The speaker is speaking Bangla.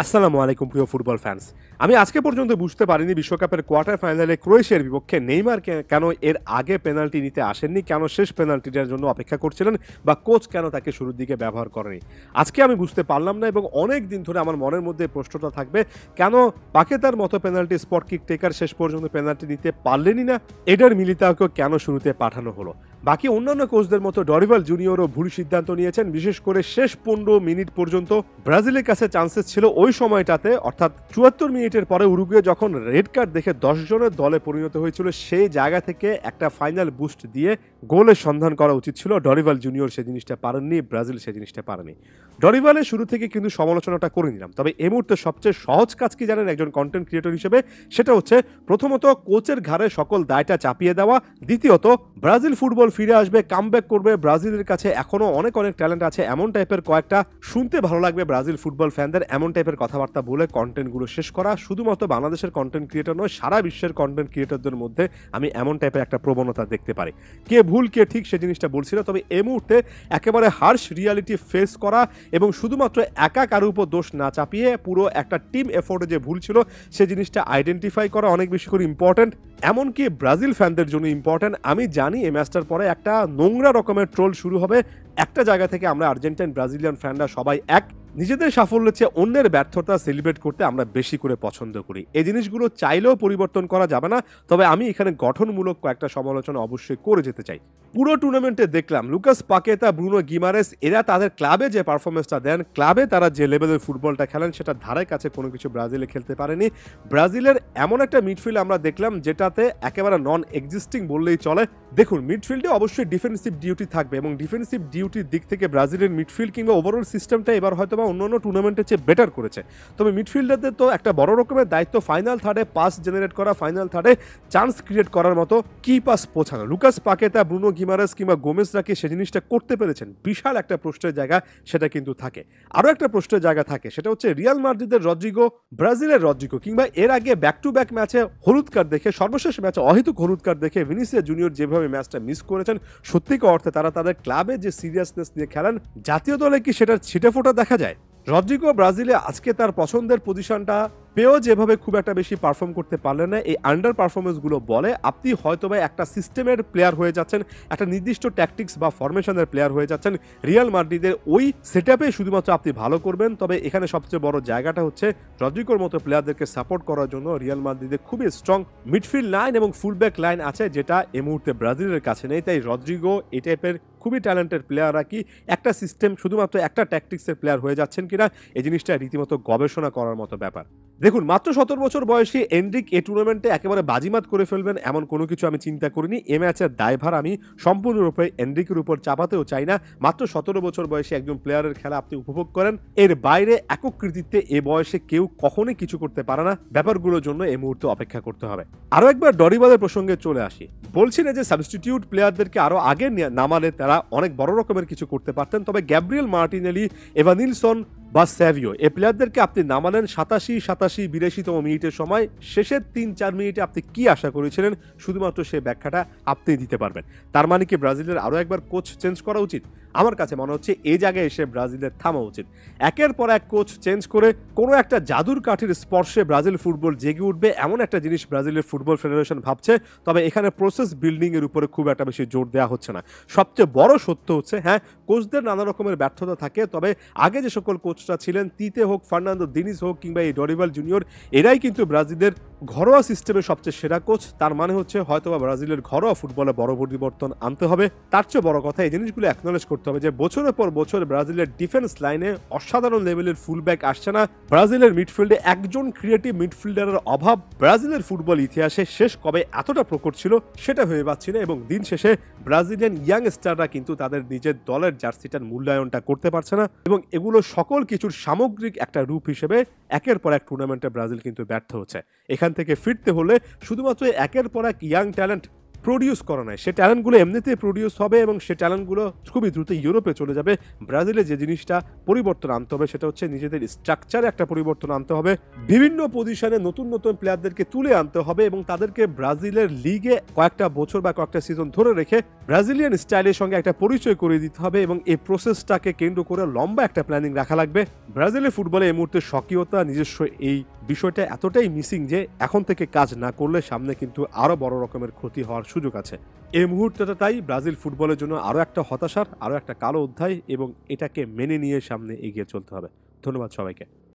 আসসালামু আলাইকুম প্রিয় ফুটবল ফ্যান্স। আমি আজকে পর্যন্ত বুঝতে পারিনি বিশ্বকাপের কোয়ার্টার ফাইনালে ক্রোয়েশিয়ার বিপক্ষে নেইমার কেন এর আগে পেনাল্টি নিতে আসেননি, কেন শেষ পেনাল্টিটার জন্য অপেক্ষা করছিলেন বা কোচ কেন তাকে শুরুর দিকে ব্যবহার করেনি। আজকে আমি বুঝতে পারলাম না এবং অনেক দিন ধরে আমার মনের মধ্যে প্রশ্নটা থাকবে, কেন পাকেতার মতো পেনাল্টি স্পট কিক টেকার শেষ পর্যন্ত পেনাল্টি নিতে পারলেনই না, এডার মিলিতাওকেও কেন শুরুতে পাঠানো হলো। বাকি অন্যান্য কোচদের মতো ডরিভাল জুনিয়রও ভুল সিদ্ধান্ত নিয়েছেন, বিশেষ করে শেষ 15 মিনিট পর্যন্ত ব্রাজিলের কাছে চান্সেস ছিল ওই সময়টাতে, অর্থাৎ 74 মিনিটের পরে উরুগুয়ে যখন রেড কার্ড দেখে 10 জনের দলে পরিণত হয়েছিল, সেই জায়গা থেকে একটা ফাইনাল বুস্ট দিয়ে গোলের সন্ধান করা উচিত ছিল। ডরিভাল জুনিয়র সে জিনিসটা পারেননি, ব্রাজিল সে জিনিসটা পারেনি। ডরিভালের শুরু থেকে কিন্তু সমালোচনাটা করে নিলাম, তবে এই মুহূর্তে সবচেয়ে সহজ কাজ কি জানেন একজন কন্টেন্ট ক্রিয়েটর হিসেবে? সেটা হচ্ছে প্রথমত কোচের ঘাড়ে সকল দায়টা চাপিয়ে দেওয়া, দ্বিতীয়ত ব্রাজিল ফুটবল ফিরে আসবে, কামব্যাক করবে, ব্রাজিলের কাছে এখনো অনেক ট্যালেন্ট আছে, এমন টাইপের কয়েকটা শুনতে ভালো লাগবে ব্রাজিল ফুটবল ফ্যানদের এমন টাইপের কথাবার্তা বলে কন্টেন্টগুলো শেষ করা। শুধুমাত্র বাংলাদেশের কন্টেন্ট ক্রিয়েটর নয়, সারা বিশ্বের কন্টেন্ট ক্রিয়েটরদের মধ্যে আমি এমন টাইপের একটা প্রবণতা দেখতে পারি। কে ভুল কে ঠিক সে জিনিসটা বলছি না, তবে এই মুহূর্তে একেবারে হার্শ রিয়ালিটি ফেস করা এবং শুধুমাত্র একা কারোর উপর দোষ না চাপিয়ে পুরো একটা টিম এফোর্টে যে ভুল ছিল সে জিনিসটা আইডেন্টিফাই করা অনেক বেশি করে ইম্পর্ট্যান্ট, এমনকি ব্রাজিল ফ্যানদের জন্য ইম্পর্ট্যান্ট। আমি জানি এই ম্যাচটার পরে একটা নোংরা রকমের ট্রোল শুরু হবে। একটা জায়গা থেকে আমরা আর্জেন্টাইন ব্রাজিলিয়ান ফ্যানরা সবাই এক, নিজেদের সাফল্যের চেয়ে অন্যের ব্যর্থতা সেলিব্রেট করতে আমরা বেশি করে পছন্দ করি। এই জিনিসগুলো চাইলেও পরিবর্তন করা যাবে না, তবে আমি এখানে গঠনমূলক কয়েকটা সমালোচনা অবশ্যই করে যেতে চাই। পুরো টুর্নামেন্টে দেখলাম লুকাস পাকেতা, ব্রুনো গিমারেস এরা তাদের ক্লাবে যে পারফরমেন্সটা দেন, ক্লাবে তারা যে লেভেলের ফুটবলটা খেলেন সেটা ধারের কাছে কোনো কিছু ব্রাজিলে খেলতে পারেনি। ব্রাজিলের এমন একটা মিডফিল্ড আমরা দেখলাম যেটাতে একেবারে নন এক্সিস্টিং বললেই চলে। দেখুন, মিডফিল্ডে অবশ্যই ডিফেন্সিভ ডিউটি থাকবে এবং ডিফেন্সিভ ডিউটির দিক থেকে ব্রাজিলের মিডফিল্ড কিংবা ওভারঅল সিস্টেমটা এবার হয়তো বা অন্যান্য টুর্নামেন্টের চেয়ে বেটার করেছে। তবে মিডফিল্ডারদের তো একটা বড় রকমের দায়িত্ব ফাইনাল থার্ডে পাস জেনারেট করা, ফাইনাল থার্ডে চান্স ক্রিয়েট করার মতো কি পাস পৌঁছানো। লুকাস পাকেতা, ব্রুনো গিমারেস কিংবা গোমেজরা কি সে জিনিসটা করতে পেরেছেন? বিশাল একটা প্রশ্নের জায়গা সেটা কিন্তু থাকে। আরও একটা প্রশ্নের জায়গা থাকে, সেটা হচ্ছে রিয়াল মাদ্রিদের রদ্রিগো, ব্রাজিলের রদ্রিগো কিংবা এর আগে ব্যাক টু ব্যাক ম্যাচে হলুদ কার্ড দেখে, সর্বশেষ ম্যাচে অহেতুক হলুদ কার্ড দেখে ভিনিসিয়াস জুনিয়র যেভাবে ম্যাচটা মিস করেছেন, সত্যিকার অর্থে তারা তাদের ক্লাবে যে সিরিয়াসনেস নিয়ে খেলেন, জাতীয় দলে কি সেটার ছিটে ফোটা দেখা যায়? রদ্রিগো ব্রাজিলে আজকে তার পছন্দের পজিশনটা পেয়েও যেভাবে খুব একটা বেশি পারফর্ম করতে পারলেন না, এই আন্ডার পারফরমেন্সগুলো বলে আপনি হয়তোবা একটা সিস্টেমের প্লেয়ার হয়ে যাচ্ছেন, একটা নির্দিষ্ট ট্যাকটিক্স বা ফরমেশনের প্লেয়ার হয়ে যাচ্ছেন। রিয়াল মাদ্রিদের ওই সেটআপে শুধুমাত্র আপনি ভালো করবেন, তবে এখানে সবচেয়ে বড় জায়গাটা হচ্ছে রদ্রিগোর মতো প্লেয়ারদেরকে সাপোর্ট করার জন্য রিয়াল মাদ্রিদে খুবই স্ট্রং মিডফিল্ড লাইন এবং ফুলব্যাক লাইন আছে, যেটা এই মুহূর্তে ব্রাজিলের কাছে নেই। তাই রদ্রিগো এই টাইপের খুবই ট্যালেন্টেড প্লেয়াররা কি একটা সিস্টেম শুধুমাত্র একটা ট্যাকটিক্সের প্লেয়ার হয়ে যাচ্ছেন কিনা, এই জিনিসটা রীতিমতো গবেষণা করার মতো ব্যাপার। দেখুন, মাত্র 17 বছর বয়সী এনরিক এই টুর্নামেন্টে একেবারে বাজিমাত করে ফেলবেন এমন কোনো কিছু আমি চিন্তা করিনি। এ ম্যাচের দায়ভার আমি সম্পূর্ণরূপে এনরিকের উপর চাপাতেও চাই না। মাত্র 17 বছর বয়সী একজন প্লেয়ারের খেলা আপনি উপভোগ করেন, এর বাইরে একক কৃতিত্বে এ বয়সে কেউ কখনোই কিছু করতে পারে না। ব্যাপারগুলোর জন্য এই মুহূর্তে অপেক্ষা করতে হবে। আরও একবার ডরিবালের প্রসঙ্গে চলে আসি। বলছি না যে সাবস্টিটিউট প্লেয়ারদেরকে আরও আগে নামালে তারা অনেক বড় রকমের কিছু করতে পারতেন, তবে গ্যাব্রিয়েল মার্টিনেলি, এভানিলসন বা স্যাভিও এই প্লেয়ারদেরকে আপনি নামালেন 87-82-82তম মিনিটের সময়। শেষের 3-4 মিনিটে আপনি কি আশা করেছিলেন? শুধুমাত্র সেই ব্যাখ্যাটা আপনি দিতে পারবেন। তার মানে কি ব্রাজিলের আরও একবার কোচ চেঞ্জ করা উচিত? আমার কাছে মনে হচ্ছে এই জায়গায় এসে ব্রাজিলের থামা উচিত। একের পর এক কোচ চেঞ্জ করে কোনো একটা জাদুর কাঠির স্পর্শে ব্রাজিল ফুটবল জেগে উঠবে এমন একটা জিনিস ব্রাজিলের ফুটবল ফেডারেশন ভাবছে, তবে এখানে প্রসেস বিল্ডিং এর উপরে খুব একটা বেশি জোর দেওয়া হচ্ছে না। সবচেয়ে বড় সত্য হচ্ছে, হ্যাঁ, কোচদের নানা রকমের ব্যর্থতা থাকে, তবে আগে যে সকল কোচরা ছিলেন, তিতে হোক, ফার্নান্দো দিনিজ হোক কিংবা এই ডরিবাল জুনিয়র, এরাই কিন্তু ব্রাজিলের ঘরোয়া সিস্টেমের সবচেয়ে সেরা কোচ। তার মানে হচ্ছে হয়তোবা ব্রাজিলের ঘরোয়া ফুটবলে বড় পরিবর্তন আনতে হবে। তার চেয়ে বড় কথা, এই জিনিসগুলো অ্যাকনলেজ করতে হবে যে বছরের পর বছর ব্রাজিলের ডিফেন্স লাইনে অসাধারণ লেভেলের ফুলব্যাক আসছে না। ব্রাজিলের মিডফিল্ডে একজন ক্রিয়েটিভ মিডফিল্ডারের অভাব ব্রাজিলের ফুটবল ইতিহাসে শেষ কবে এতটা প্রকট ছিল সেটা ভেবে পাচ্ছি না, এবং দিন শেষে ব্রাজিলিয়ান ইয়াং স্টাররা কিন্তু তাদের নিজের দলের জার্সিটার মূল্যায়নটা করতে পারছে না, এবং এগুলো সকল কিছুর সামগ্রিক একটা রূপ হিসেবে একের পর এক টুর্নামেন্টে ব্রাজিল কিন্তু ব্যর্থ হচ্ছে। এখান থেকে ফিরতে হলে শুধুমাত্র একের পর এক ইয়াং ট্যালেন্ট প্রডিউস করা নাই। সে ট্যালেন্টগুলো এমনিতেই প্রডিউস হবে এবং সে ট্যালেন্টগুলো খুবই দ্রুত ইউরোপে চলে যাবে। ব্রাজিলে যে জিনিসটা পরিবর্তন আনতে হবে সেটা হচ্ছে নিজেদের স্ট্রাকচারে একটা পরিবর্তন আনতে হবে। বিভিন্ন পজিশনে নতুন নতুন প্লেয়ারদেরকে তুলে আনতে হবে এবং তাদেরকে ব্রাজিলের লিগে কয়েকটা বছর বা কয়েকটা সিজন ধরে রেখে ব্রাজিলিয়ান স্টাইলের সঙ্গে একটা পরিচয় করে দিতে হবে এবং এই প্রসেসটাকে কেন্দ্র করে লম্বা একটা প্ল্যানিং রাখা লাগবে। ব্রাজিলের ফুটবলে এই মুহূর্তে স্বকীয়তা, নিজস্ব এই বিষয়টা এতটাই মিসিং যে এখন থেকে কাজ না করলে সামনে কিন্তু আরো বড় রকমের ক্ষতি হওয়ার সুযোগ আছে। এই মুহূর্তটা তাই ব্রাজিল ফুটবলের জন্য আরো একটা হতাশার, আরো একটা কালো অধ্যায় এবং এটাকে মেনে নিয়ে সামনে এগিয়ে চলতে হবে। ধন্যবাদ সবাইকে।